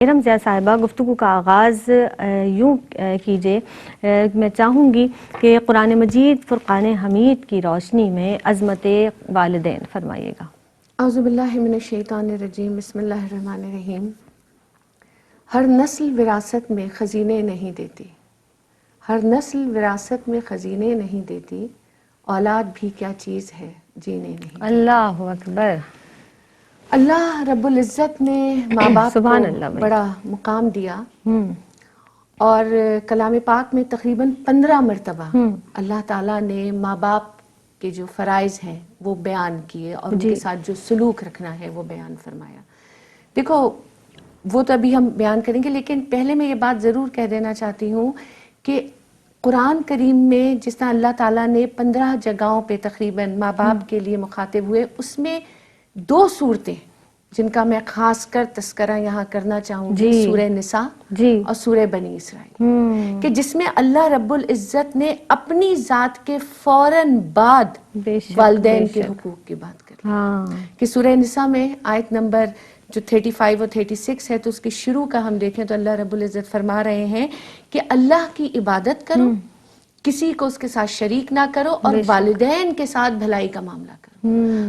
ارم ضیاء صاحبہ، گفتگو کا آغاز یوں کیجیے۔ میں چاہوں گی کہ قرآن مجید فرقان حمید کی روشنی میں عظمت والدین فرمائیے گا۔ اعوذ باللہ من الشیطان الرجیم، بسم اللہ الرحمن الرحیم۔ ہر نسل وراثت میں خزینے نہیں دیتی، ہر نسل وراثت میں خزینے نہیں دیتی، اولاد بھی کیا چیز ہے جینے نہیں دیتی۔ اللہ اکبر۔ اللہ رب العزت نے ماں باپ کو بڑا مقام دیا، اور کلام پاک میں تقریباً 15 مرتبہ اللہ تعالیٰ نے ماں باپ کے جو فرائض ہیں وہ بیان کیے، اور ان کے ساتھ جو سلوک رکھنا ہے وہ بیان فرمایا۔ دیکھو وہ تو ابھی ہم بیان کریں گے، لیکن پہلے میں یہ بات ضرور کہہ دینا چاہتی ہوں کہ قرآن کریم میں جس طرح اللہ تعالیٰ نے 15 جگہوں پہ تقریباً ماں باپ کے لیے مخاطب ہوئے، اس میں 2 صورتیں جن کا میں خاص کر تذکرہ یہاں کرنا چاہوں گی، سورہ نساء اور سورہ بنی اسرائیل، کہ جس میں اللہ رب العزت نے اپنی ذات کے فوراً بعد والدین کے حقوق کی بات کری، کہ سورہ نساء میں آیت نمبر جو 35 اور 36 ہے، تو اس کی شروع کا ہم دیکھیں تو اللہ رب العزت فرما رہے ہیں کہ اللہ کی عبادت کرو، کسی کو اس کے ساتھ شریک نہ کرو، اور والدین کے ساتھ بھلائی کا معاملہ کرو۔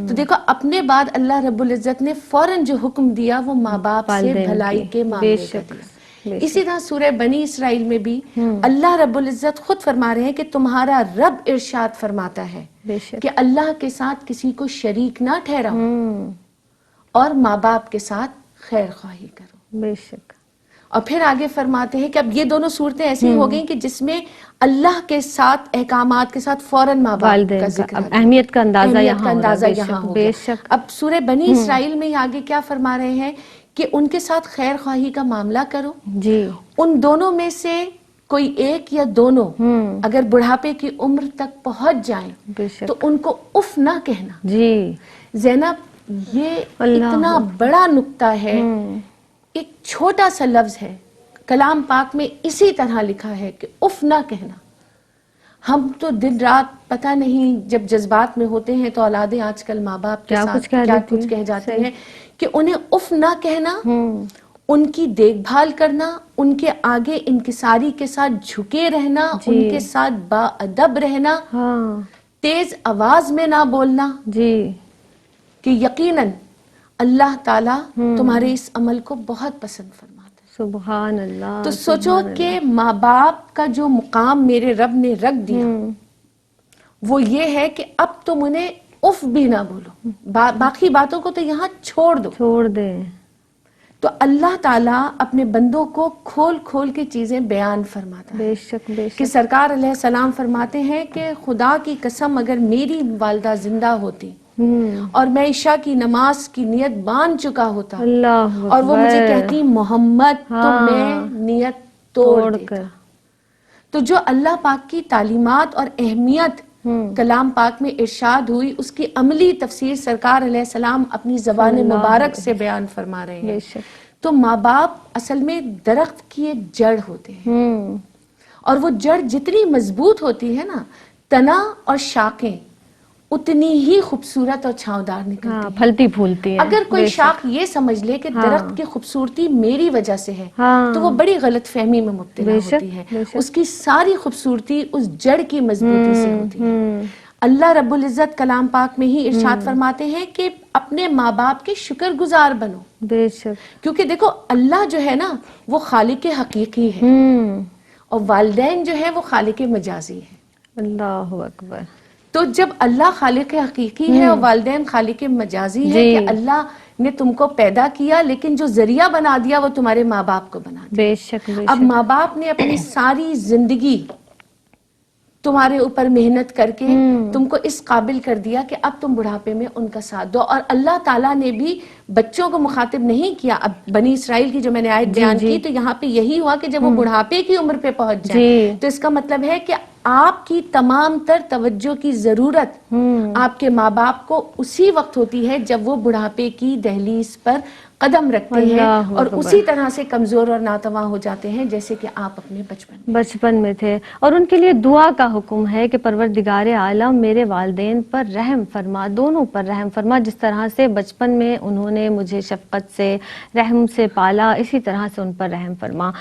تو دیکھو اپنے بعد اللہ رب العزت نے فوراً جو حکم دیا وہ ماں باپ سے بھلائی کے معاملے کا دیا۔ اسی طرح سورہ بنی اسرائیل میں بھی اللہ رب العزت خود فرما رہے ہیں کہ تمہارا رب ارشاد فرماتا ہے کہ اللہ کے ساتھ کسی کو شریک نہ ٹھہراؤ، اور ماں باپ کے ساتھ خیر خواہی کرو۔ بے شک۔ اور پھر آگے فرماتے ہیں کہ اب یہ دونوں صورتیں ایسی ہو گئیں کہ جس میں اللہ کے ساتھ احکامات کے ساتھ فوراً ماں باپ کا ذکر ہے، اہمیت کا اندازہ یہاں ہو گیا۔ اب سورہ بنی اسرائیل میں آگے کیا فرما رہے ہیں کہ ان کے ساتھ خیر خواہی کا معاملہ کرو، ان دونوں میں سے کوئی ایک یا دونوں اگر بڑھاپے کی عمر تک پہنچ جائیں تو ان کو اف نہ کہنا۔ زینب، یہ اتنا بڑا نکتہ ہے، ایک چھوٹا سا لفظ ہے، کلام پاک میں اسی طرح لکھا ہے کہ اف نہ کہنا۔ ہم تو دن رات پتہ نہیں جب جذبات میں ہوتے ہیں تو اولادیں آج کل ماں باپ کے ساتھ کیا کچھ کہہ جاتی ہیں، کہ انہیں اف نہ کہنا، ان کی دیکھ بھال کرنا، ان کے آگے انکساری کے ساتھ جھکے رہنا، ان کے ساتھ با ادب رہنا، تیز آواز میں نہ بولنا، کہ یقیناً اللہ تعالیٰ تمہارے اس عمل کو بہت پسند فرماتا ہے۔ سبحان اللہ۔ تو سوچو کہ ماں باپ کا جو مقام میرے رب نے رکھ دیا وہ یہ ہے کہ اب تم انہیں اف بھی نہ بولو، باقی باتوں کو تو یہاں چھوڑ دیں۔ تو اللہ تعالیٰ اپنے بندوں کو کھول کھول کے چیزیں بیان فرماتا ہے۔ بے شک بے شک۔ کہ سرکار علیہ السلام فرماتے ہیں کہ خدا کی قسم اگر میری والدہ زندہ ہوتی اور میں عشاء کی نماز کی نیت باندھ چکا ہوتا اور وہ مجھے کہتی محمد، تو میں نیت توڑ دیتا۔ تو جو اللہ پاک کی تعلیمات اور اہمیت کلام پاک میں ارشاد ہوئی، اس کی عملی تفسیر سرکار علیہ السلام اپنی زبان مبارک سے بیان فرما رہے ہیں۔ تو ماں باپ اصل میں درخت کی ایک جڑ ہوتے ہیں، اور وہ جڑ جتنی مضبوط ہوتی ہے نا، تنا اور شاخیں اتنی ہی خوبصورت اور چھاؤدار نکلتی ہیں، پھلتی پھولتی ہیں۔ اگر کوئی شاخ یہ سمجھ لے کہ درخت کی خوبصورتی میری وجہ سے ہے تو وہ بڑی غلط فہمی میں مبتلا ہوتی ہے۔ اس کی ساری خوبصورتی اس جڑ کی مضبوطی سے ہوتی ہے۔ اللہ رب العزت کلام پاک میں ہی ارشاد فرماتے ہیں کہ اپنے ماں باپ کے شکر گزار بنو، بے شک، کیونکہ دیکھو اللہ جو ہے نا وہ خالق حقیقی ہے، اور والدین جو ہے وہ خالق مجازی ہے۔ اللہ اکبر۔ تو جب اللہ خالق حقیقی ہے اور والدین خالق مجازی ہے، کہ اللہ نے تم کو پیدا کیا لیکن جو ذریعہ بنا دیا وہ تمہارے ماں باپ کو بنا دیا۔ بے شک بے شک۔ اب ماں باپ نے اپنی ساری زندگی تمہارے اوپر محنت کر کے تم کو اس قابل کر دیا کہ اب تم بڑھاپے میں ان کا ساتھ دو، اور اللہ تعالیٰ نے بھی بچوں کو مخاطب نہیں کیا۔ اب بنی اسرائیل کی جو میں نے آیت بیان کی تو یہاں پہ یہی ہوا کہ جب وہ بڑھاپے کی عمر پہ پہنچ جائیں تو اس کا مطلب ہے کہ آپ کی تمام تر توجہ کی ضرورت آپ کے ماں باپ کو اسی وقت ہوتی ہے جب وہ بڑھاپے کی دہلیز پر قدم رکھتے ہیں اور اسی طرح سے کمزور اور ناتواں ہو جاتے ہیں جیسے کہ آپ اپنے بچپن میں تھے. اور ان کے لیے دعا کا حکم ہے کہ پروردگار عالم میرے والدین پر رحم فرما، دونوں پر رحم فرما. جس طرح سے بچپن میں انہوں نے مجھے شفقت سے، رحم سے پالا، اسی طرح سے ان پر رحم فرما.